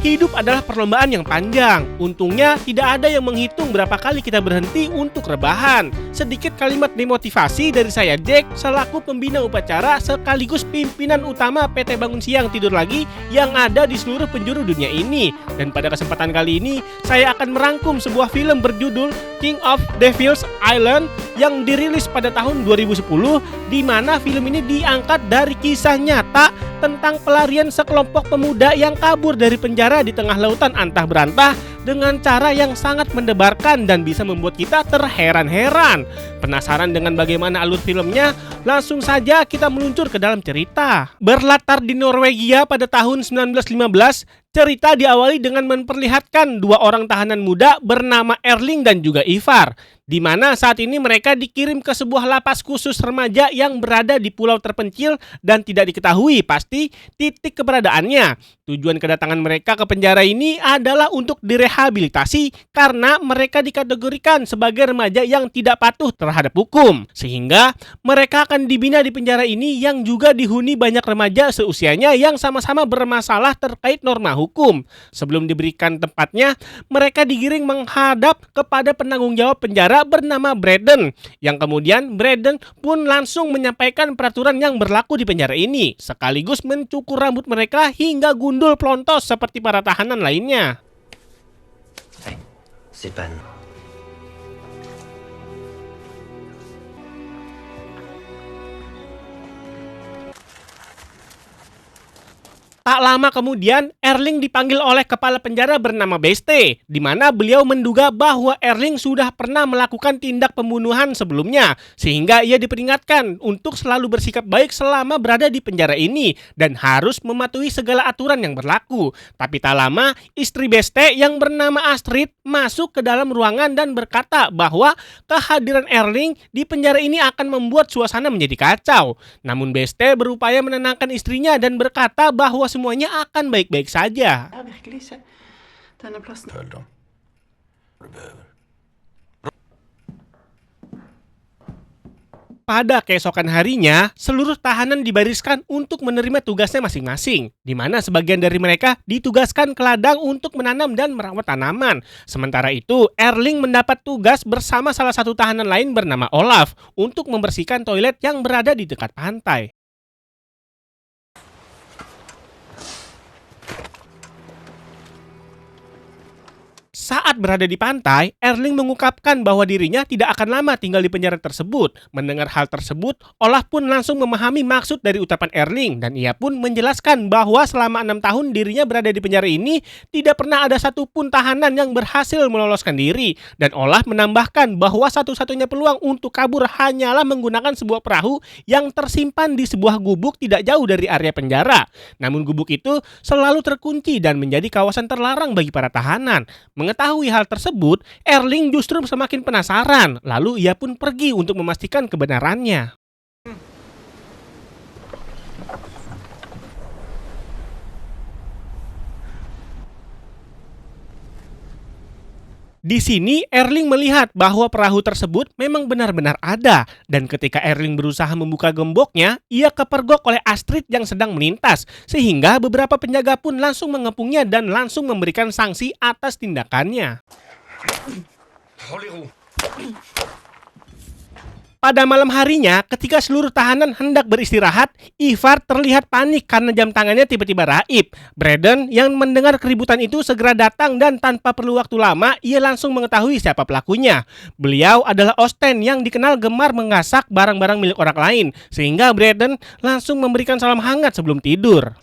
Hidup adalah perlombaan yang panjang. Untungnya tidak ada yang menghitung berapa kali kita berhenti untuk rebahan. Sedikit kalimat demotivasi dari saya Jack selaku pembina upacara sekaligus pimpinan utama PT Bangun Siang Tidur Lagi yang ada di seluruh penjuru dunia ini. Dan pada kesempatan kali ini saya akan merangkum sebuah film berjudul King of Devil's Island yang dirilis pada tahun 2010, di mana film ini diangkat dari kisah nyata tentang pelarian sekelompok pemuda yang kabur dari penjara di tengah lautan antah berantah dengan cara yang sangat mendebarkan dan bisa membuat kita terheran-heran. Penasaran dengan bagaimana alur filmnya? Langsung saja kita meluncur ke dalam cerita. Berlatar di Norwegia pada tahun 1915, cerita diawali dengan memperlihatkan dua orang tahanan muda bernama Erling dan juga Ivar, di mana saat ini mereka dikirim ke sebuah lapas khusus remaja yang berada di pulau terpencil dan tidak diketahui pasti titik keberadaannya. Tujuan kedatangan mereka ke penjara ini adalah untuk direhabilitasi karena mereka dikategorikan sebagai remaja yang tidak patuh terhadap hukum. Sehingga mereka akan dibina di penjara ini yang juga dihuni banyak remaja seusianya yang sama-sama bermasalah terkait norma hukum. Sebelum diberikan tempatnya, mereka digiring menghadap kepada penanggung jawab penjara bernama Braden, yang kemudian Braden pun langsung menyampaikan peraturan yang berlaku di penjara ini, sekaligus mencukur rambut mereka hingga gundul plontos seperti para tahanan lainnya. Tak lama kemudian, Erling dipanggil oleh kepala penjara bernama Beste, di mana beliau menduga bahwa Erling sudah pernah melakukan tindak pembunuhan sebelumnya, sehingga ia diperingatkan untuk selalu bersikap baik selama berada di penjara ini dan harus mematuhi segala aturan yang berlaku. Tapi tak lama, istri Beste yang bernama Astrid masuk ke dalam ruangan dan berkata bahwa kehadiran Erling di penjara ini akan membuat suasana menjadi kacau. Namun Beste berupaya menenangkan istrinya dan berkata bahwa semuanya akan baik-baik saja. Pada keesokan harinya, seluruh tahanan dibariskan untuk menerima tugasnya masing-masing, di mana sebagian dari mereka ditugaskan ke ladang untuk menanam dan merawat tanaman. Sementara itu, Erling mendapat tugas bersama salah satu tahanan lain bernama Olaf untuk membersihkan toilet yang berada di dekat pantai. Saat berada di pantai, Erling mengungkapkan bahwa dirinya tidak akan lama tinggal di penjara tersebut. Mendengar hal tersebut, Olaf pun langsung memahami maksud dari ucapan Erling dan ia pun menjelaskan bahwa selama 6 tahun dirinya berada di penjara ini tidak pernah ada satupun tahanan yang berhasil meloloskan diri. Dan Olaf menambahkan bahwa satu-satunya peluang untuk kabur hanyalah menggunakan sebuah perahu yang tersimpan di sebuah gubuk tidak jauh dari area penjara. Namun gubuk itu selalu terkunci dan menjadi kawasan terlarang bagi para tahanan. Mengetahui hal tersebut, Erling justru semakin penasaran. Lalu ia pun pergi untuk memastikan kebenarannya. Di sini Erling melihat bahwa perahu tersebut memang benar-benar ada, dan ketika Erling berusaha membuka gemboknya, ia kepergok oleh Astrid yang sedang melintas, sehingga beberapa penjaga pun langsung mengepungnya dan langsung memberikan sanksi atas tindakannya. Pada malam harinya, ketika seluruh tahanan hendak beristirahat, Ivar terlihat panik karena jam tangannya tiba-tiba raib. Braden yang mendengar keributan itu segera datang dan tanpa perlu waktu lama, ia langsung mengetahui siapa pelakunya. Beliau adalah Osten yang dikenal gemar menggasak barang-barang milik orang lain, sehingga Braden langsung memberikan salam hangat sebelum tidur.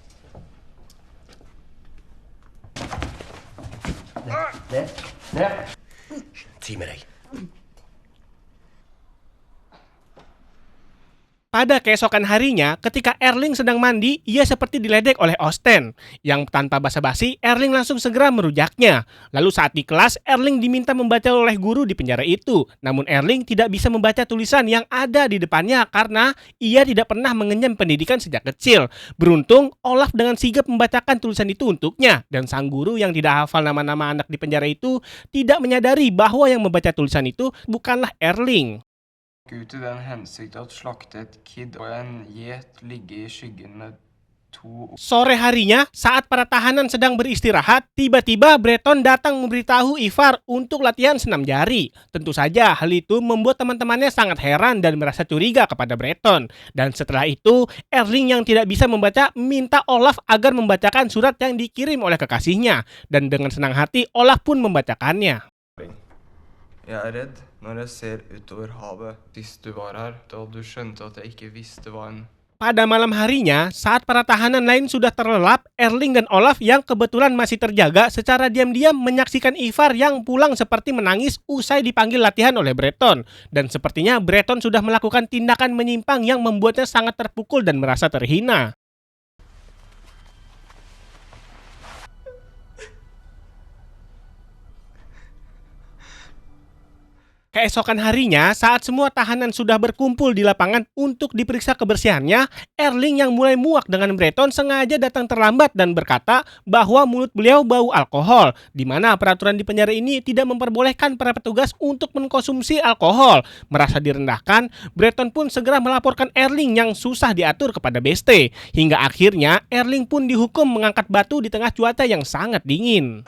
Pada keesokan harinya, ketika Erling sedang mandi, ia seperti diledek oleh Osten. Yang tanpa basa-basi, Erling langsung segera merujaknya. Lalu saat di kelas, Erling diminta membaca oleh guru di penjara itu. Namun Erling tidak bisa membaca tulisan yang ada di depannya karena ia tidak pernah mengenyam pendidikan sejak kecil. Beruntung, Olaf dengan sigap membacakan tulisan itu untuknya. Dan sang guru yang tidak hafal nama-nama anak di penjara itu tidak menyadari bahwa yang membaca tulisan itu bukanlah Erling. Ut i den hensikt at slakte et kid og en gjet ligge i skyggen med 2. Sore harinya, saat para tahanan sedang beristirahat, tiba-tiba Breton datang memberitahu Ivar untuk latihan senam jari. Tentu saja, hal itu membuat teman-temannya sangat heran dan merasa curiga kepada Breton. Dan setelah itu, Erling yang tidak bisa membaca minta Olaf agar membacakan surat yang dikirim oleh kekasihnya. Dan dengan senang hati, Olaf pun membacakannya. Jeg er redd når jeg ser utover havet. Sist du var her, da du skjønte at jeg ikke visste hva en Pada malam harinya, saat para tahanan lain sudah terlelap, Erling dan Olaf yang kebetulan masih terjaga secara diam-diam menyaksikan Ivar yang pulang seperti menangis usai dipanggil latihan oleh Breton. Dan sepertinya Breton sudah melakukan tindakan menyimpang yang membuatnya sangat terpukul dan merasa terhina. Keesokan harinya, saat semua tahanan sudah berkumpul di lapangan untuk diperiksa kebersihannya, Erling yang mulai muak dengan Breton sengaja datang terlambat dan berkata bahwa mulut beliau bau alkohol, di mana peraturan di penjara ini tidak memperbolehkan para petugas untuk mengkonsumsi alkohol. Merasa direndahkan, Breton pun segera melaporkan Erling yang susah diatur kepada Beste. Hingga akhirnya, Erling pun dihukum mengangkat batu di tengah cuaca yang sangat dingin.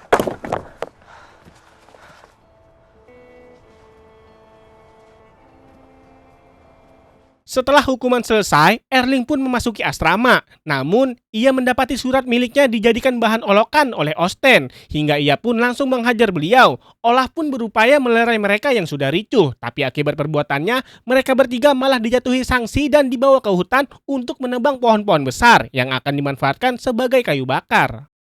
Setelah hukuman selesai, Erling pun memasuki asrama. Namun, ia mendapati surat miliknya dijadikan bahan olokan oleh Osten, hingga ia pun langsung menghajar beliau. Olaf pun berupaya melerai mereka yang sudah ricuh, tapi akibat perbuatannya, mereka bertiga malah dijatuhi sanksi dan dibawa ke hutan untuk menebang pohon-pohon besar yang akan dimanfaatkan sebagai kayu bakar.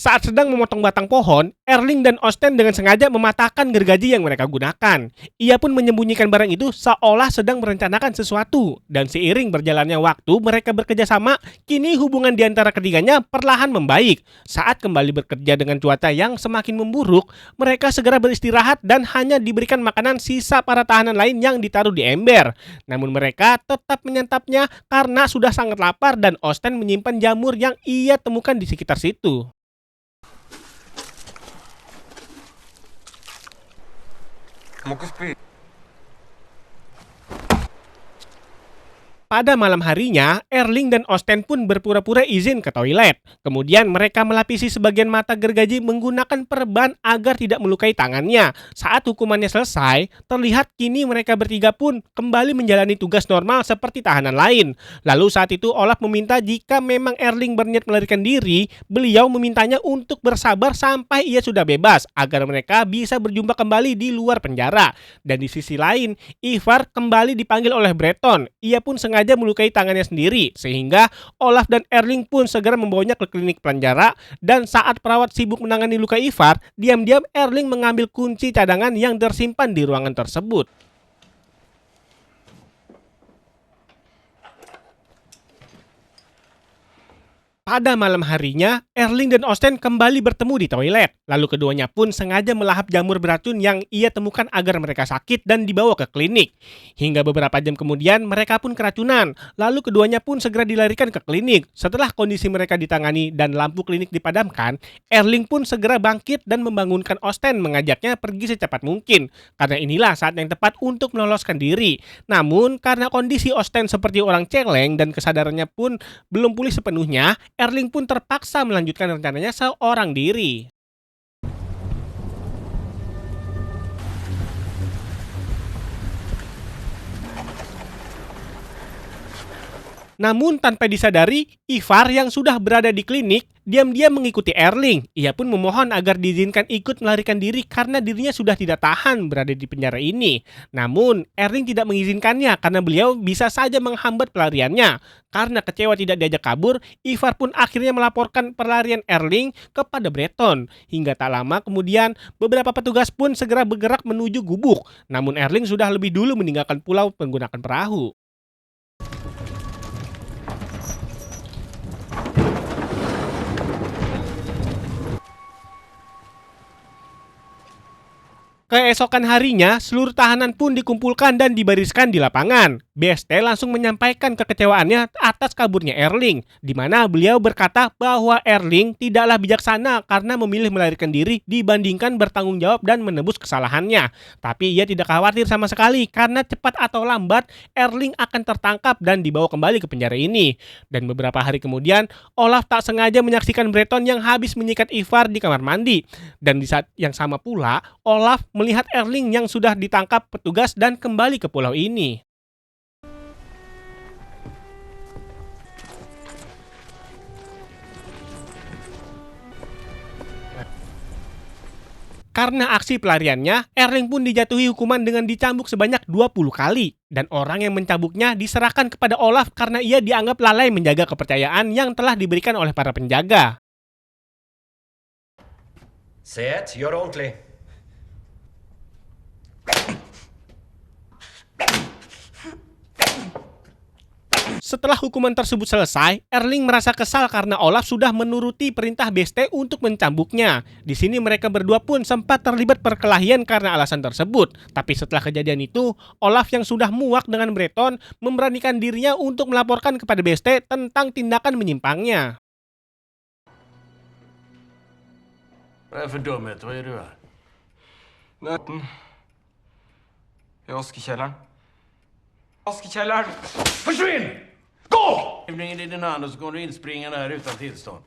Saat sedang memotong batang pohon, Erling dan Osten dengan sengaja mematahkan gergaji yang mereka gunakan. Ia pun menyembunyikan barang itu seolah sedang merencanakan sesuatu. Dan seiring berjalannya waktu mereka bekerja sama, kini hubungan di antara ketiganya perlahan membaik. Saat kembali bekerja dengan cuaca yang semakin memburuk, mereka segera beristirahat dan hanya diberikan makanan sisa para tahanan lain yang ditaruh di ember. Namun mereka tetap menyantapnya karena sudah sangat lapar dan Osten menyimpan jamur yang ia temukan di sekitar situ. Må ikke spy. Pada malam harinya, Erling dan Osten pun berpura-pura izin ke toilet. Kemudian mereka melapisi sebagian mata gergaji menggunakan perban agar tidak melukai tangannya. Saat hukumannya selesai, terlihat kini mereka bertiga pun kembali menjalani tugas normal seperti tahanan lain. Lalu saat itu Olaf meminta jika memang Erling berniat melarikan diri, beliau memintanya untuk bersabar sampai ia sudah bebas agar mereka bisa berjumpa kembali di luar penjara. Dan di sisi lain, Ivar kembali dipanggil oleh Breton. Ia pun sengaja melukai tangannya sendiri, sehingga Olaf dan Erling pun segera membawanya ke klinik penjara. Dan saat perawat sibuk menangani luka Ivar, diam-diam Erling mengambil kunci cadangan yang tersimpan di ruangan tersebut. Pada malam harinya, Erling dan Osten kembali bertemu di toilet. Lalu keduanya pun sengaja melahap jamur beracun yang ia temukan agar mereka sakit dan dibawa ke klinik. Hingga beberapa jam kemudian mereka pun keracunan. Lalu keduanya pun segera dilarikan ke klinik. Setelah kondisi mereka ditangani dan lampu klinik dipadamkan, Erling pun segera bangkit dan membangunkan Osten mengajaknya pergi secepat mungkin. Karena inilah saat yang tepat untuk meloloskan diri. Namun karena kondisi Osten seperti orang celeng dan kesadarannya pun belum pulih sepenuhnya, Erling pun terpaksa melanjutkan rencananya seorang diri. Namun tanpa disadari, Ivar yang sudah berada di klinik diam-diam mengikuti Erling. Ia pun memohon agar diizinkan ikut melarikan diri karena dirinya sudah tidak tahan berada di penjara ini. Namun Erling tidak mengizinkannya karena beliau bisa saja menghambat pelariannya. Karena kecewa tidak diajak kabur, Ivar pun akhirnya melaporkan pelarian Erling kepada Breton. Hingga tak lama kemudian, beberapa petugas pun segera bergerak menuju gubuk. Namun Erling sudah lebih dulu meninggalkan pulau menggunakan perahu. Keesokan harinya, seluruh tahanan pun dikumpulkan dan dibariskan di lapangan. BST langsung menyampaikan kekecewaannya atas kaburnya Erling, di mana beliau berkata bahwa Erling tidaklah bijaksana karena memilih melarikan diri dibandingkan bertanggung jawab dan menebus kesalahannya. Tapi ia tidak khawatir sama sekali karena cepat atau lambat Erling akan tertangkap dan dibawa kembali ke penjara ini. Dan beberapa hari kemudian, Olaf tak sengaja menyaksikan Breton yang habis menyikat Ivar di kamar mandi. Dan di saat yang sama pula, Olaf melihat Erling yang sudah ditangkap petugas dan kembali ke pulau ini. Karena aksi pelariannya, Erling pun dijatuhi hukuman dengan dicambuk sebanyak 20 kali. Dan orang yang mencambuknya diserahkan kepada Olaf karena ia dianggap lalai menjaga kepercayaan yang telah diberikan oleh para penjaga. Sätt, gör det ordentligt. Setelah hukuman tersebut selesai, Erling merasa kesal karena Olaf sudah menuruti perintah BST untuk mencambuknya. Di sini mereka berdua pun sempat terlibat perkelahian karena alasan tersebut. Tapi setelah kejadian itu, Olaf yang sudah muak dengan Breton memberanikan dirinya untuk melaporkan kepada BST tentang tindakan menyimpangnya. Vad är det för dumhet? Vad är du här? Nöten. I vaskekällaren. Vaskekällaren! Försvinn! Gå! Ringen i din hand och så kommer du inspringande här utan tillstånd.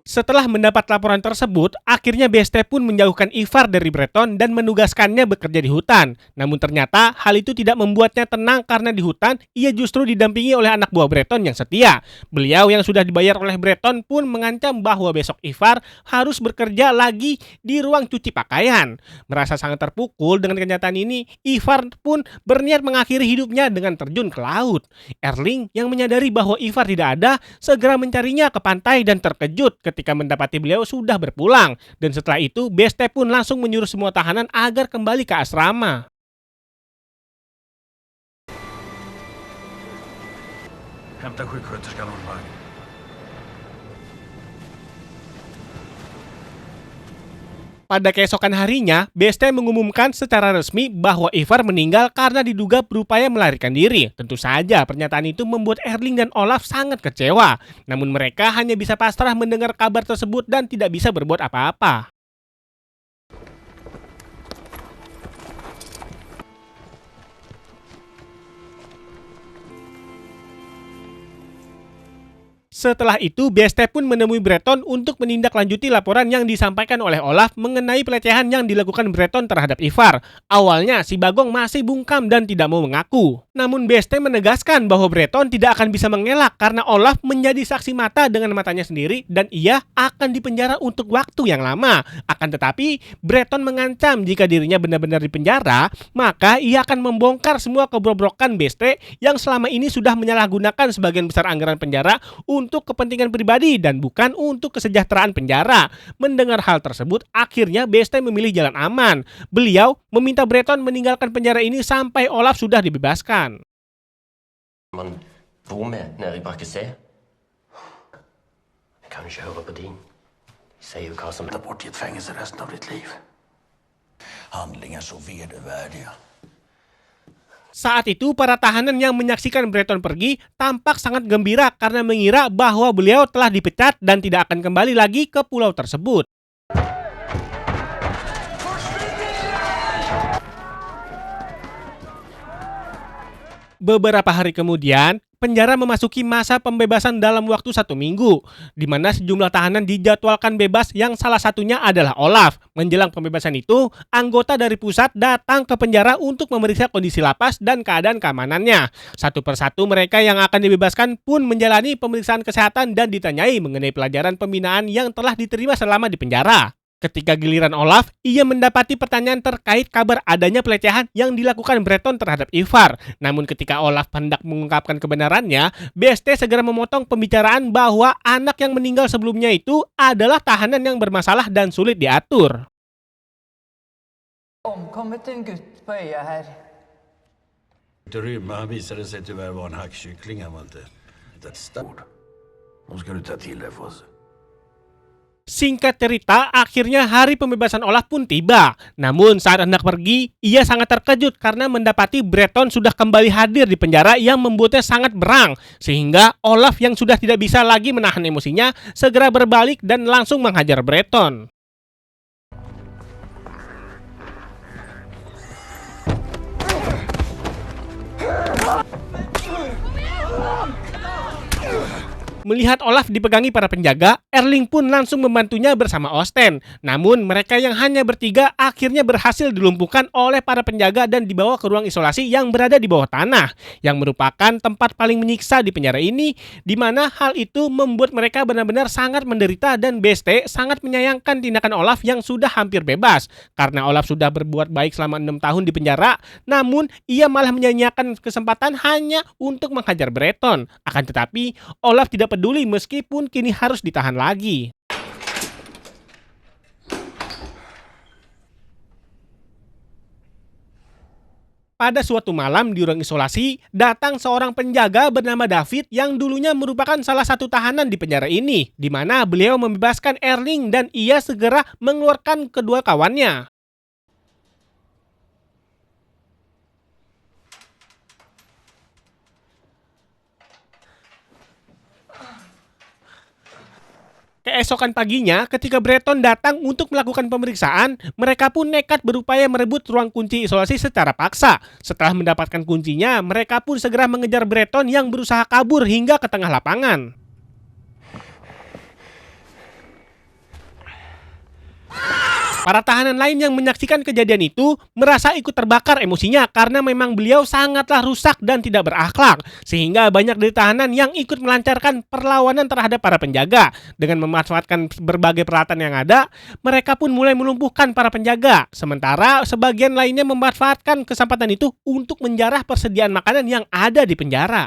Setelah mendapat laporan tersebut, akhirnya BST pun menjauhkan Ivar dari Breton dan menugaskannya bekerja di hutan. Namun ternyata hal itu tidak membuatnya tenang karena di hutan ia justru didampingi oleh anak buah Breton yang setia. Beliau yang sudah dibayar oleh Breton pun mengancam bahwa besok Ivar harus bekerja lagi di ruang cuci pakaian. Merasa sangat terpukul dengan kenyataan ini, Ivar pun berniat mengakhiri hidupnya dengan terjun ke laut. Erling yang menyadari bahwa Ivar tidak ada, segera mencarinya ke pantai dan terkejut ketika mendapati beliau sudah berpulang. Dan setelah itu, BST pun langsung menyuruh semua tahanan agar kembali ke asrama. Hämta sjuksköterskan och vagn. Pada keesokan harinya, BST mengumumkan secara resmi bahwa Ivar meninggal karena diduga berupaya melarikan diri. Tentu saja pernyataan itu membuat Erling dan Olaf sangat kecewa. Namun mereka hanya bisa pasrah mendengar kabar tersebut dan tidak bisa berbuat apa-apa. Setelah itu, BST pun menemui Breton untuk menindaklanjuti laporan yang disampaikan oleh Olaf mengenai pelecehan yang dilakukan Breton terhadap Ivar. Awalnya, si Bagong masih bungkam dan tidak mau mengaku. Namun BST menegaskan bahwa Breton tidak akan bisa mengelak karena Olaf menjadi saksi mata dengan matanya sendiri dan ia akan dipenjara untuk waktu yang lama. Akan tetapi, Breton mengancam jika dirinya benar-benar dipenjara, maka ia akan membongkar semua kebobrokan BST yang selama ini sudah menyalahgunakan sebagian besar anggaran penjara untuk kepentingan pribadi dan bukan untuk kesejahteraan penjara. Mendengar hal tersebut, akhirnya BST memilih jalan aman. Beliau meminta Breton meninggalkan penjara ini sampai Olaf sudah dibebaskan. Man bor med nere i Brackesä. Kan du köra på din? Säger hva som Ta bort i ett fängelse resten av ditt liv. Handlingar så vedervärdiga. Saat itu, para tahanan yang menyaksikan Breton pergi tampak sangat gembira karena mengira bahwa beliau telah dipecat dan tidak akan kembali lagi ke pulau tersebut. Beberapa hari kemudian, penjara memasuki masa pembebasan dalam waktu 1 minggu, di mana sejumlah tahanan dijadwalkan bebas yang salah satunya adalah Olaf. Menjelang pembebasan itu, anggota dari pusat datang ke penjara untuk memeriksa kondisi lapas dan keadaan keamanannya. Satu persatu mereka yang akan dibebaskan pun menjalani pemeriksaan kesehatan dan ditanyai mengenai pelajaran pembinaan yang telah diterima selama di penjara. Ketika giliran Olaf, ia mendapati pertanyaan terkait kabar adanya pelecehan yang dilakukan Breton terhadap Ivar. Namun ketika Olaf hendak mengungkapkan kebenarannya, BST segera memotong pembicaraan bahwa anak yang meninggal sebelumnya itu adalah tahanan yang bermasalah dan sulit diatur. Omkommit en gutt på öja här. Inte rymma, han visade sig tyvärr vara en hackkyckling. Han var inte ett stort. Nu ska du ta till dig för oss. Singkat cerita, akhirnya hari pembebasan Olaf pun tiba. Namun saat hendak pergi, ia sangat terkejut karena mendapati Breton sudah kembali hadir di penjara yang membuatnya sangat berang. Sehingga Olaf yang sudah tidak bisa lagi menahan emosinya, segera berbalik dan langsung menghajar Breton. Melihat Olaf dipegangi para penjaga, Erling pun langsung membantunya bersama Osten. Namun mereka yang hanya bertiga akhirnya berhasil dilumpuhkan oleh para penjaga dan dibawa ke ruang isolasi yang berada di bawah tanah, yang merupakan tempat paling menyiksa di penjara ini, di mana hal itu membuat mereka benar-benar sangat menderita dan Beste sangat menyayangkan tindakan Olaf yang sudah hampir bebas. Karena Olaf sudah berbuat baik selama 6 tahun di penjara, namun ia malah menyanyiakan kesempatan hanya untuk menghajar Breton. Akan tetapi, Olaf tidak peduli meskipun kini harus ditahan lagi. Pada suatu malam di ruang isolasi, datang seorang penjaga bernama David yang dulunya merupakan salah satu tahanan di penjara ini, di mana beliau membebaskan Erling dan ia segera mengeluarkan kedua kawannya. Keesokan paginya, ketika Breton datang untuk melakukan pemeriksaan, mereka pun nekat berupaya merebut ruang kunci isolasi secara paksa. Setelah mendapatkan kuncinya, mereka pun segera mengejar Breton yang berusaha kabur hingga ke tengah lapangan. Para tahanan lain yang menyaksikan kejadian itu merasa ikut terbakar emosinya karena memang beliau sangatlah rusak dan tidak berakhlak. Sehingga banyak dari tahanan yang ikut melancarkan perlawanan terhadap para penjaga. Dengan memanfaatkan berbagai peralatan yang ada, mereka pun mulai melumpuhkan para penjaga. Sementara sebagian lainnya memanfaatkan kesempatan itu untuk menjarah persediaan makanan yang ada di penjara.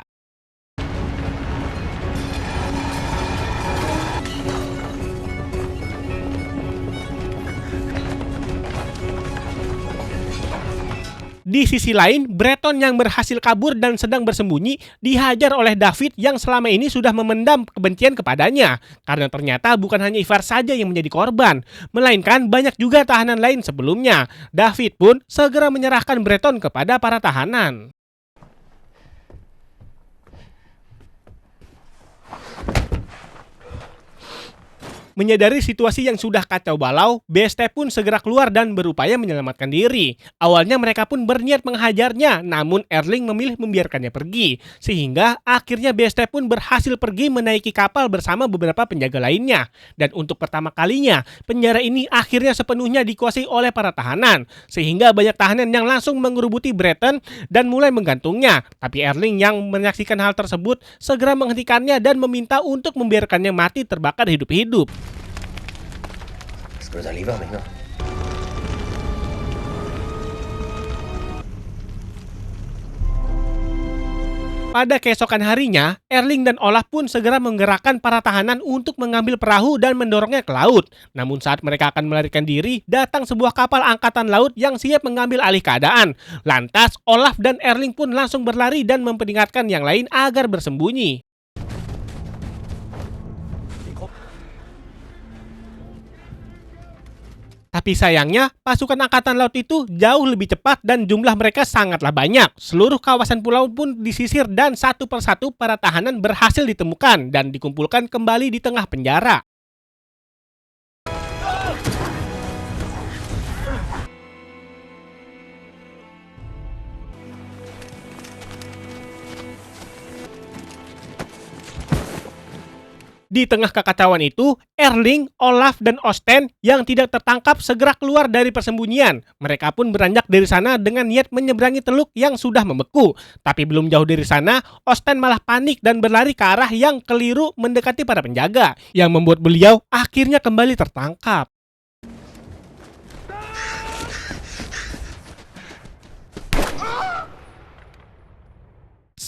Di sisi lain, Breton yang berhasil kabur dan sedang bersembunyi dihajar oleh David yang selama ini sudah memendam kebencian kepadanya. Karena ternyata bukan hanya Ivar saja yang menjadi korban, melainkan banyak juga tahanan lain sebelumnya. David pun segera menyerahkan Breton kepada para tahanan. Menyadari situasi yang sudah kacau balau, Beste pun segera keluar dan berupaya menyelamatkan diri. Awalnya mereka pun berniat menghajarnya, namun Erling memilih membiarkannya pergi. Sehingga akhirnya Beste pun berhasil pergi menaiki kapal bersama beberapa penjaga lainnya. Dan untuk pertama kalinya, penjara ini akhirnya sepenuhnya dikuasai oleh para tahanan. Sehingga banyak tahanan yang langsung mengerubuti Breton dan mulai menggantungnya. Tapi Erling yang menyaksikan hal tersebut segera menghentikannya dan meminta untuk membiarkannya mati terbakar hidup-hidup. Skal du ta livet av meg nå? Pada keesokan harinya, Erling dan Olaf pun segera menggerakkan para tahanan untuk mengambil perahu dan mendorongnya ke laut. Namun saat mereka akan melarikan diri, datang sebuah kapal angkatan laut yang siap mengambil alih keadaan. Lantas, Olaf dan Erling pun langsung berlari dan memperingatkan yang lain agar bersembunyi. Tapi sayangnya, pasukan angkatan laut itu jauh lebih cepat dan jumlah mereka sangatlah banyak. Seluruh kawasan pulau pun disisir dan satu persatu para tahanan berhasil ditemukan dan dikumpulkan kembali di tengah penjara. Di tengah kekacauan itu, Erling, Olaf, dan Osten yang tidak tertangkap segera keluar dari persembunyian. Mereka pun beranjak dari sana dengan niat menyeberangi teluk yang sudah membeku. Tapi belum jauh dari sana, Osten malah panik dan berlari ke arah yang keliru mendekati para penjaga, yang membuat beliau akhirnya kembali tertangkap.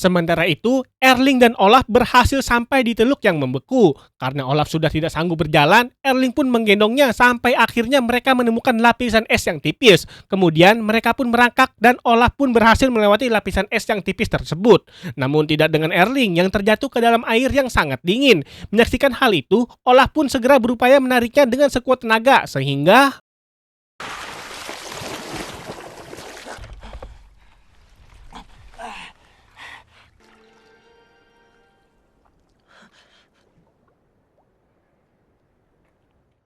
Sementara itu, Erling dan Olaf berhasil sampai di teluk yang membeku. Karena Olaf sudah tidak sanggup berjalan, Erling pun menggendongnya sampai akhirnya mereka menemukan lapisan es yang tipis. Kemudian mereka pun merangkak dan Olaf pun berhasil melewati lapisan es yang tipis tersebut. Namun tidak dengan Erling yang terjatuh ke dalam air yang sangat dingin. Menyaksikan hal itu, Olaf pun segera berupaya menariknya dengan sekuat tenaga sehingga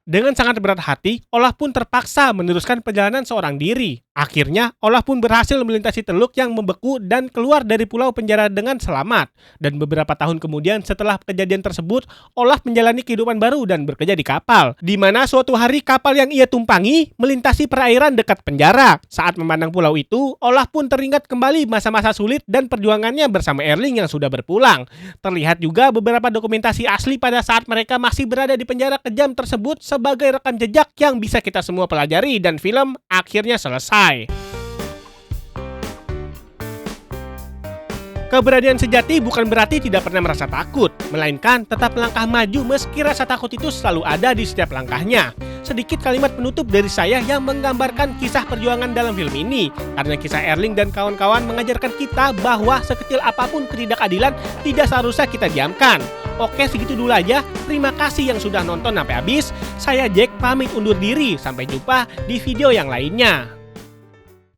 dengan sangat berat hati, Olaf pun terpaksa meneruskan perjalanan seorang diri. Akhirnya, Olaf pun berhasil melintasi teluk yang membeku dan keluar dari pulau penjara dengan selamat. Dan beberapa tahun kemudian setelah kejadian tersebut, Olaf menjalani kehidupan baru dan bekerja di kapal. Di mana suatu hari kapal yang ia tumpangi melintasi perairan dekat penjara. Saat memandang pulau itu, Olaf pun teringat kembali masa-masa sulit dan perjuangannya bersama Erling yang sudah berpulang. Terlihat juga beberapa dokumentasi asli pada saat mereka masih berada di penjara kejam tersebut sebagai rekam jejak yang bisa kita semua pelajari dan film akhirnya selesai. Keberanian sejati bukan berarti tidak pernah merasa takut, melainkan tetap melangkah maju meski rasa takut itu selalu ada di setiap langkahnya. Sedikit kalimat penutup dari saya yang menggambarkan kisah perjuangan dalam film ini, karena kisah Erling dan kawan-kawan mengajarkan kita bahwa sekecil apapun ketidakadilan tidak seharusnya kita diamkan. Oke, segitu dulu aja. Terima kasih yang sudah nonton sampai habis. Saya Jack pamit undur diri. Sampai jumpa di video yang lainnya.